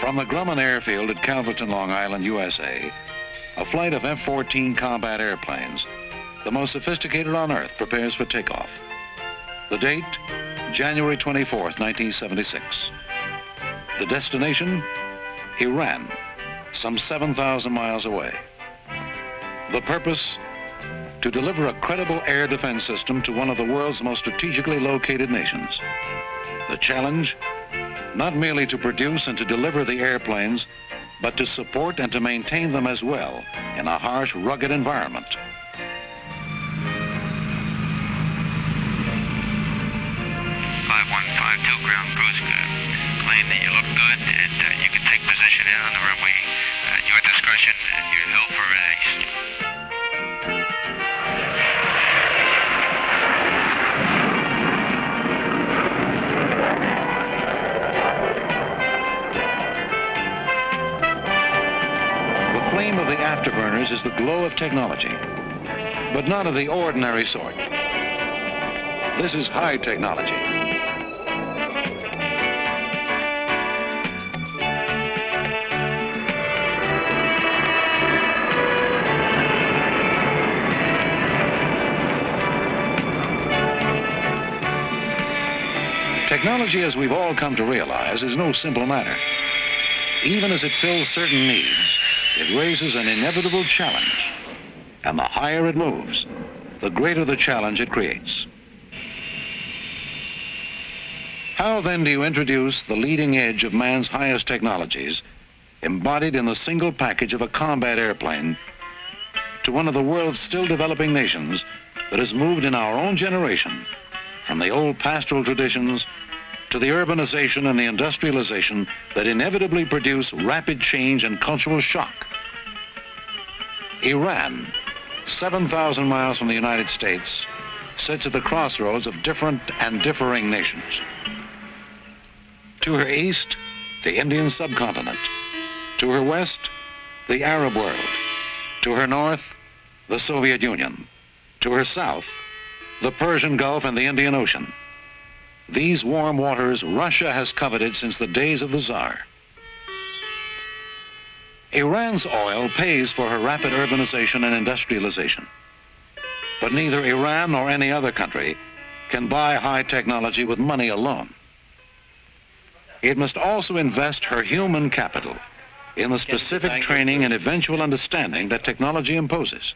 From the Grumman Airfield at Calverton, Long Island, USA, a flight of F-14 combat airplanes, the most sophisticated on Earth, prepares for takeoff. The date, January 24th, 1976. The destination, Iran, some 7,000 miles away. The purpose, to deliver a credible air defense system to one of the world's most strategically located nations. The challenge, not merely to produce and to deliver the airplanes, but to support and to maintain them as well in a harsh, rugged environment. Ground cruise claim that you look good and you can take position in on the runway at your discretion and you're held for release. The flame of the afterburners is the glow of technology, but not of the ordinary sort. This is high technology. Technology, as we've all come to realize, is no simple matter. Even as it fills certain needs, it raises an inevitable challenge. And the higher it moves, the greater the challenge it creates. How then do you introduce the leading edge of man's highest technologies, embodied in the single package of a combat airplane, to one of the world's still developing nations that has moved in our own generation from the old pastoral traditions to the urbanization and the industrialization that inevitably produce rapid change and cultural shock? Iran, 7,000 miles from the United States, sits at the crossroads of different and differing nations. To her east, the Indian subcontinent. To her west, the Arab world. To her north, the Soviet Union. To her south, the Persian Gulf and the Indian Ocean. These warm waters Russia has coveted since the days of the Tsar. Iran's oil pays for her rapid urbanization and industrialization. But neither Iran nor any other country can buy high technology with money alone. It must also invest her human capital in the specific training and eventual understanding that technology imposes.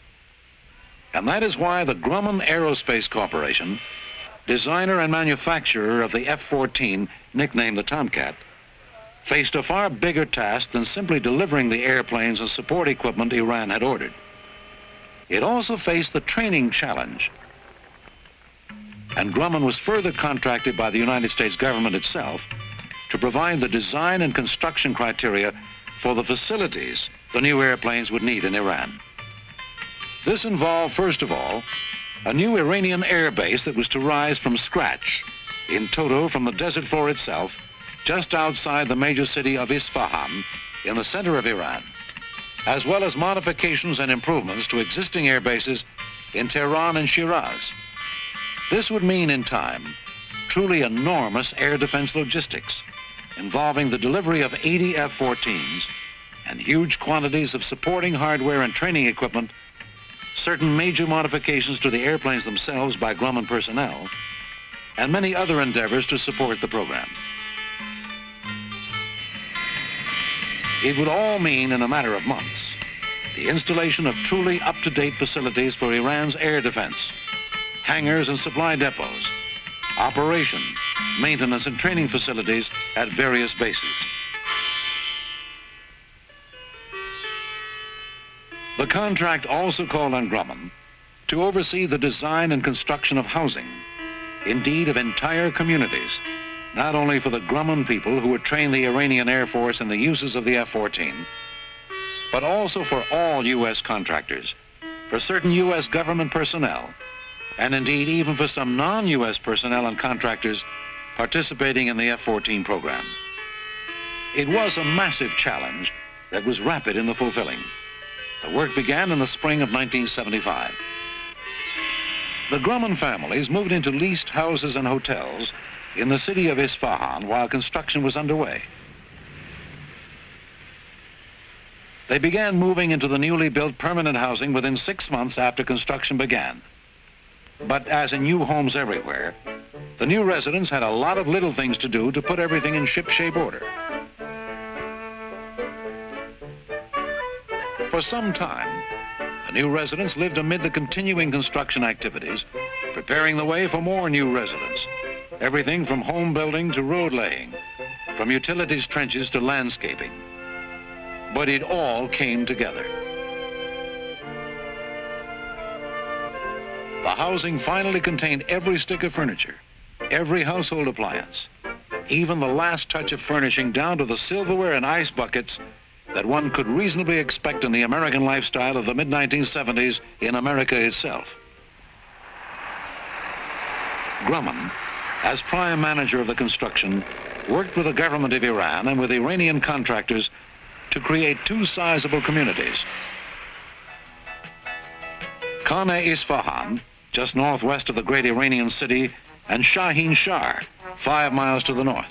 And that is why the Grumman Aerospace Corporation, designer and manufacturer of the F-14, nicknamed the Tomcat, faced a far bigger task than simply delivering the airplanes and support equipment Iran had ordered. It also faced the training challenge. And Grumman was further contracted by the United States government itself to provide the design and construction criteria for the facilities the new airplanes would need in Iran. This involved, first of all, a new Iranian air base that was to rise from scratch in toto from the desert floor itself, just outside the major city of Isfahan, in the center of Iran, as well as modifications and improvements to existing air bases in Tehran and Shiraz. This would mean, in time, truly enormous air defense logistics, involving the delivery of 80 F-14s and huge quantities of supporting hardware and training equipment, certain major modifications to the airplanes themselves by Grumman personnel, and many other endeavors to support the program. It would all mean, in a matter of months, the installation of truly up-to-date facilities for Iran's air defense, hangars and supply depots, operation, maintenance, and training facilities at various bases. The contract also called on Grumman to oversee the design and construction of housing, indeed of entire communities, not only for the Grumman people who would train the Iranian Air Force in the uses of the F-14, but also for all U.S. contractors, for certain U.S. government personnel, and indeed even for some non-U.S. personnel and contractors participating in the F-14 program. It was a massive challenge that was rapid in the fulfilling. The work began in the spring of 1975. The Grumman families moved into leased houses and hotels in the city of Isfahan while construction was underway. They began moving into the newly built permanent housing within 6 months after construction began. But as in new homes everywhere, the new residents had a lot of little things to do to put everything in ship-shape order. For some time, the new residents lived amid the continuing construction activities, preparing the way for more new residents. Everything from home building to road laying, from utilities trenches to landscaping. But it all came together. The housing finally contained every stick of furniture, every household appliance, even the last touch of furnishing down to the silverware and ice buckets that one could reasonably expect in the American lifestyle of the mid-1970s in America itself. Grumman, as prime manager of the construction, worked with the government of Iran and with Iranian contractors to create two sizable communities. Khan-e-Isfahan, just northwest of the great Iranian city, and Shahin Shar, 5 miles to the north.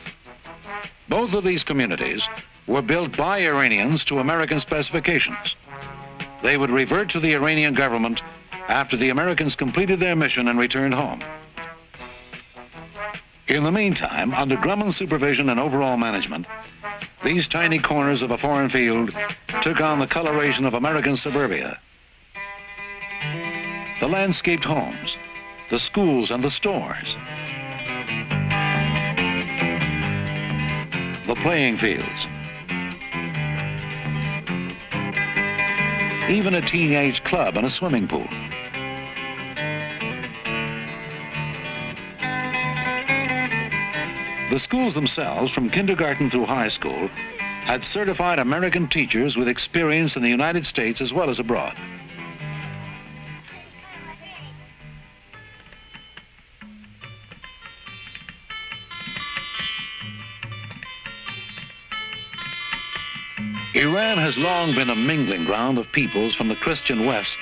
Both of these communities were built by Iranians to American specifications. They would revert to the Iranian government after the Americans completed their mission and returned home. In the meantime, under Grumman's supervision and overall management, these tiny corners of a foreign field took on the coloration of American suburbia. The landscaped homes, the schools and the stores, the playing fields, even a teenage club and a swimming pool. The schools themselves, from kindergarten through high school, had certified American teachers with experience in the United States as well as abroad. Iran has long been a mingling ground of peoples from the Christian West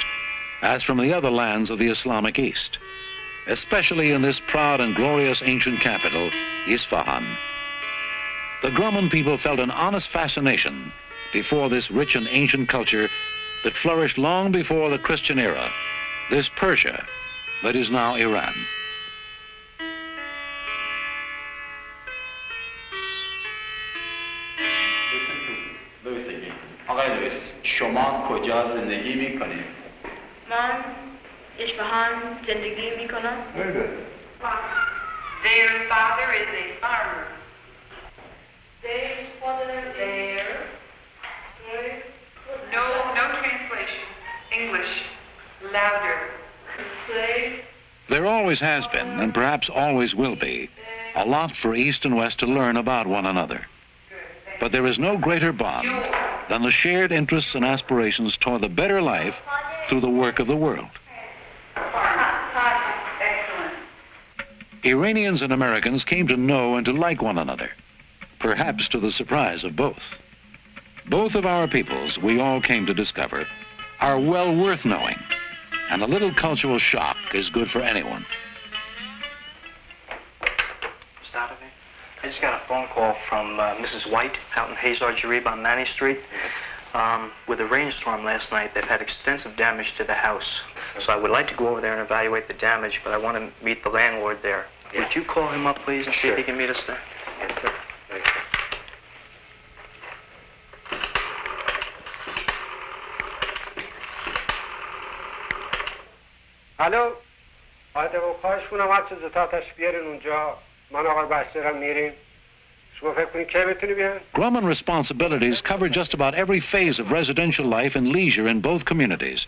as from the other lands of the Islamic East, especially in this proud and glorious ancient capital, Isfahan. The Grumman people felt an honest fascination before this rich and ancient culture that flourished long before the Christian era, this Persia that is now Iran. آقای لوئیس، شما کجا زندگی میکنید؟ من اصفهان زندگی میکنم. Very good. Their father is a farmer. Their father there. No translation. English. Louder. There always has been, and perhaps always will be, a lot for East and West to learn about one another. But there is no greater bond than the shared interests and aspirations toward the better life through the work of the world. Excellent. Iranians and Americans came to know and to like one another, perhaps to the surprise of both. Both of our peoples, we all came to discover, are well worth knowing, and a little cultural shock is good for anyone. I just got a phone call from Mrs. White out in Hazar Jarib on Manny Street. With a rainstorm last night, they've had extensive damage to the house. So I would like to go over there and evaluate the damage, but I want to meet the landlord there. Yeah. Would you call him up, please, and see if he can meet us there? Yes, sir. Very good. الو خواهش کنم هر چه زودترش بیارین اونجا من آقای بشیرم میریم شما فکر کنید که میتونی بیان Grumman responsibilities cover just about every phase of residential life and leisure in both communities.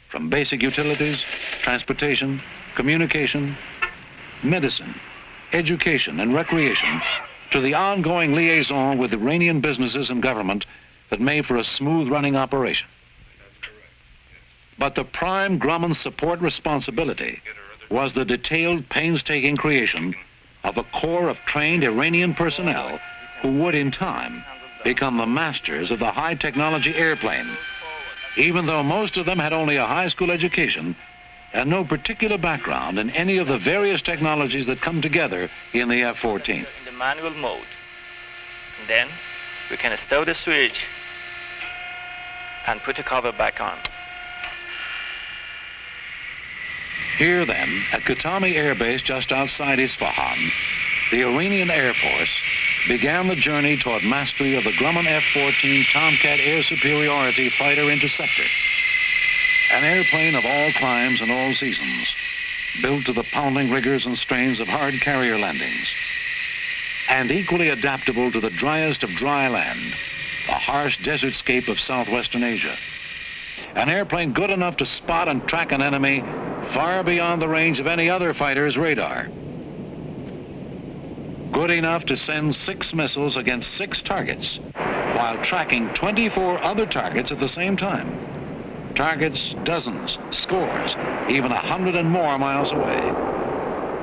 From basic utilities, transportation, communication, medicine, education, and recreation, to the ongoing liaison with Iranian businesses and government that made for a smooth-running operation. But the prime Grumman support responsibility was the detailed, painstaking creation of a corps of trained Iranian personnel who would, in time, become the masters of the high-technology airplane, even though most of them had only a high school education and no particular background in any of the various technologies that come together in the F-14. In the manual mode. And then we can stow the switch and put the cover back on. Here then, at Khatami Air Base just outside Isfahan, the Iranian Air Force began the journey toward mastery of the Grumman F-14 Tomcat air superiority fighter interceptor, an airplane of all climes and all seasons, built to the pounding rigors and strains of hard carrier landings, and equally adaptable to the driest of dry land, the harsh desertscape of southwestern Asia. An airplane good enough to spot and track an enemy far beyond the range of any other fighter's radar. Good enough to send 6 missiles against 6 targets, while tracking 24 other targets at the same time. Targets dozens, scores, even 100 and more miles away.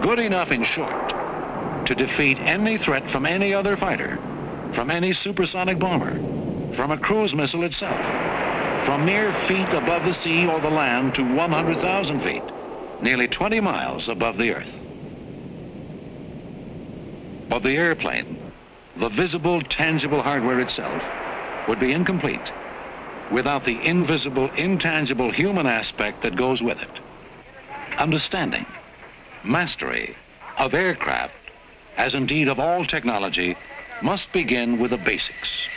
Good enough, in short, to defeat any threat from any other fighter, from any supersonic bomber, from a cruise missile itself, from mere feet above the sea or the land to 100,000 feet, nearly 20 miles above the earth. But the airplane, the visible, tangible hardware itself, would be incomplete without the invisible, intangible human aspect that goes with it. Understanding, mastery of aircraft, as indeed of all technology, must begin with the basics.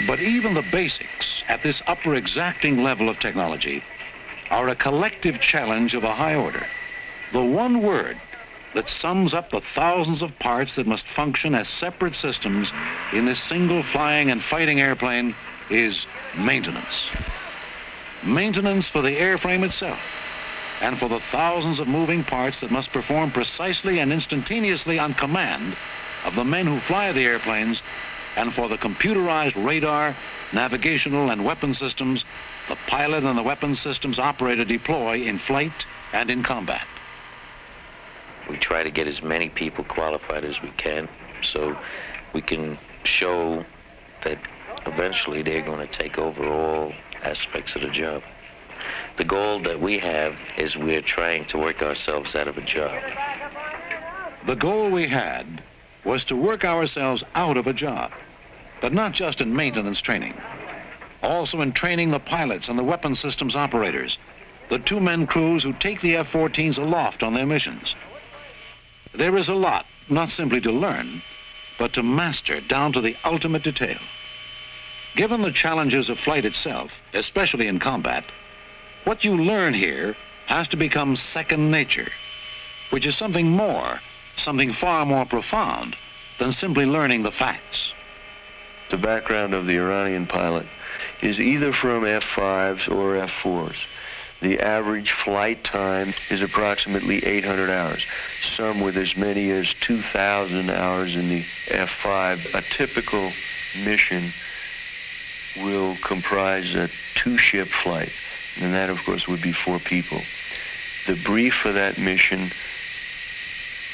But even the basics at this upper exacting level of technology are a collective challenge of a high order. The one word that sums up the thousands of parts that must function as separate systems in this single flying and fighting airplane is maintenance. Maintenance for the airframe itself, and for the thousands of moving parts that must perform precisely and instantaneously on command of the men who fly the airplanes, and for the computerized radar, navigational, and weapon systems the pilot and the weapons systems operator deploy in flight and in combat. We try to get as many people qualified as we can so we can show that eventually they're going to take over all aspects of the job. The goal that we have is we're trying to work ourselves out of a job. The goal we had was to work ourselves out of a job, but not just in maintenance training, also in training the pilots and the weapon systems operators, the two-man crews who take the F-14s aloft on their missions. There is a lot, not simply to learn, but to master down to the ultimate detail. Given the challenges of flight itself, especially in combat, what you learn here has to become second nature, which is something more, something far more profound than simply learning the facts. The background of the Iranian pilot is either from F-5s or F-4s. The average flight time is approximately 800 hours, some with as many as 2,000 hours in the F-5. A typical mission will comprise a 2-ship flight, and that, of course, would be 4 people. The brief for that mission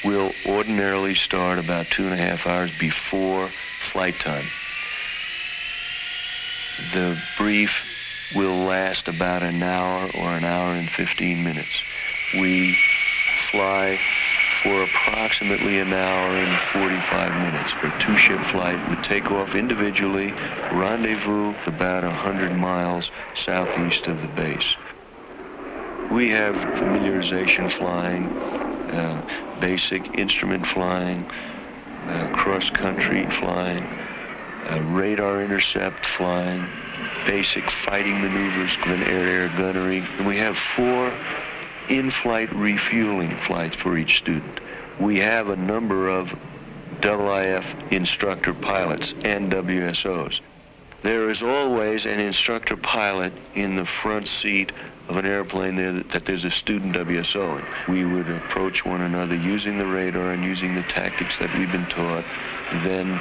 will ordinarily start about 2.5 hours before flight time. The brief will last about an hour or an hour and 15 minutes. We fly for approximately an hour and 45 minutes for a 2-ship flight. We take off individually, rendezvous about 100 miles southeast of the base. We have familiarization flying, basic instrument flying, cross-country flying, radar intercept flying, basic fighting maneuvers, air-to-air gunnery. And we have 4 in-flight refueling flights for each student. We have a number of IIF instructor pilots and WSOs. There is always an instructor pilot in the front seat of an airplane there that there's a student WSO in. We would approach one another using the radar and using the tactics that we've been taught. Then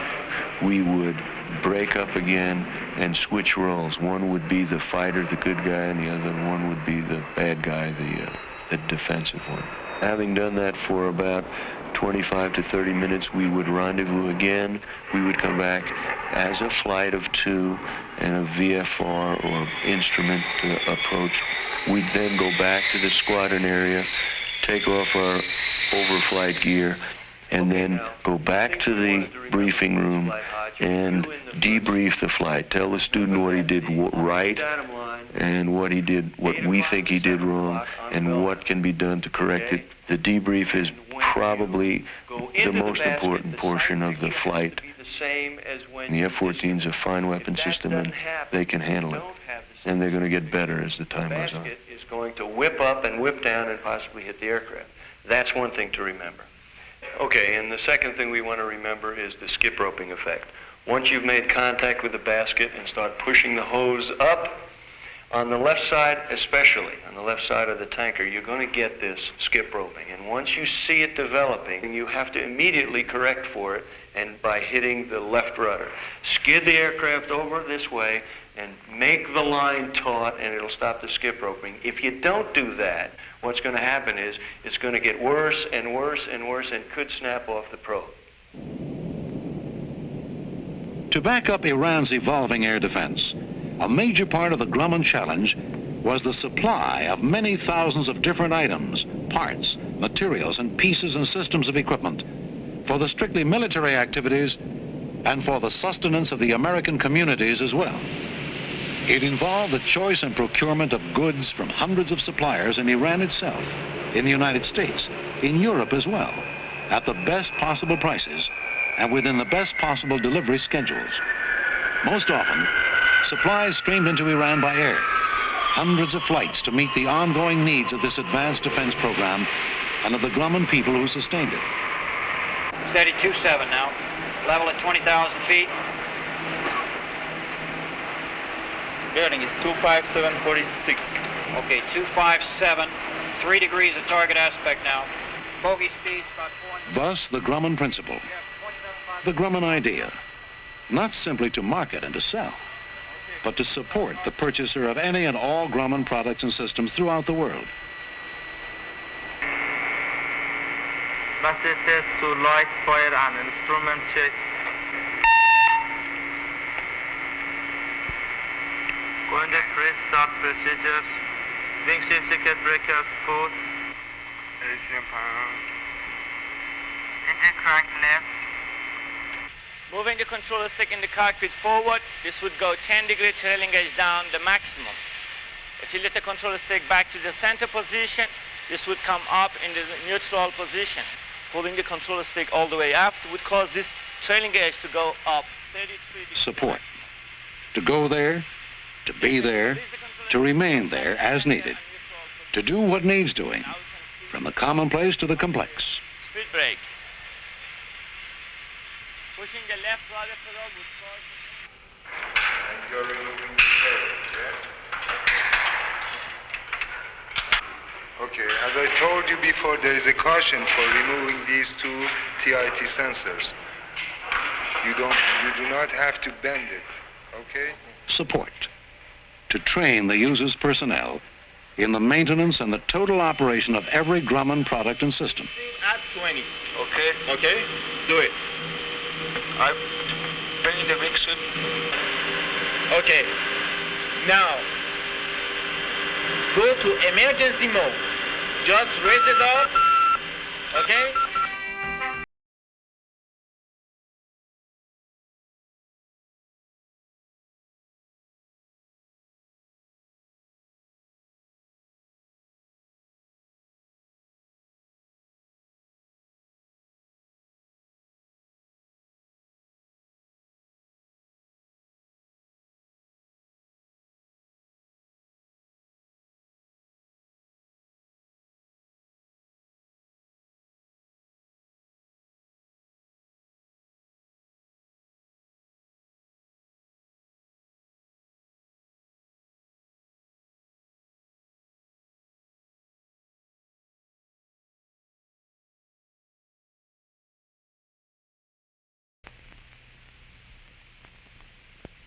we would break up again and switch roles. One would be the fighter, the good guy, and the other one would be the bad guy, the defensive one. Having done that for about 25 to 30 minutes, we would rendezvous again. We would come back as a flight of 2 and a VFR or instrument approach. We'd then go back to the squadron area, take off our overflight gear, and then go back to the briefing room and debrief the flight. Tell the student what he did right and what we think he did wrong, and what can be done to correct it. The debrief is probably the most important portion of the flight. The F-14 is a fine weapon system, and they can handle it. And they're going to get better as the time goes on. The basket is going to whip up and whip down and possibly hit the aircraft. That's one thing to remember. Okay, and the second thing we want to remember is the skip roping effect. Once you've made contact with the basket and start pushing the hose up, on the left side especially, on the left side of the tanker, you're going to get this skip roping. And once you see it developing, you have to immediately correct for it, and by hitting the left rudder. Skid the aircraft over this way and make the line taut, and it'll stop the skip roping. If you don't do that, what's going to happen is it's going to get worse and worse and worse and could snap off the probe. To back up Iran's evolving air defense, a major part of the Grumman challenge was the supply of many thousands of different items, parts, materials, and pieces and systems of equipment for the strictly military activities and for the sustenance of the American communities as well. It involved the choice and procurement of goods from hundreds of suppliers in Iran itself, in the United States, in Europe as well, at the best possible prices and within the best possible delivery schedules. Most often, supplies streamed into Iran by air, hundreds of flights to meet the ongoing needs of this advanced defense program and of the Grumman people who sustained it. Steady 27 now, level at 20,000 feet. Bearing is 25746. Okay, 257, 3 degrees of target aspect now. Bogey speed's about 400. Thus, the Grumman principle, the Grumman idea, not simply to market and to sell, but to support the purchaser of any and all Grumman products and systems throughout the world. Master test to light, fire, and instrument check. Going to press start procedures. Wing shift circuit breakers put. Engine crank left. Moving the controller stick in the cockpit forward, this would go 10-degree trailing edge down the maximum. If you let the controller stick back to the center position, this would come up in the neutral position. Pulling the controller stick all the way up would cause this trailing edge to go up 33 degrees. Support. To go there, to be there, to remain there as needed. To do what needs doing, from the commonplace to the complex. Speed brake. Pushing the left rudder pedal would cause... And you're removing the tails, yeah? Okay, as I told you before, there is a caution for removing these two TIT sensors. You do not have to bend it, okay? Support. To train the user's personnel in the maintenance and the total operation of every Grumman product and system. At 20. Okay. Okay? Do it. I'm bringing the wing suit. Okay. Now, go to emergency mode. Just raise it up. Okay?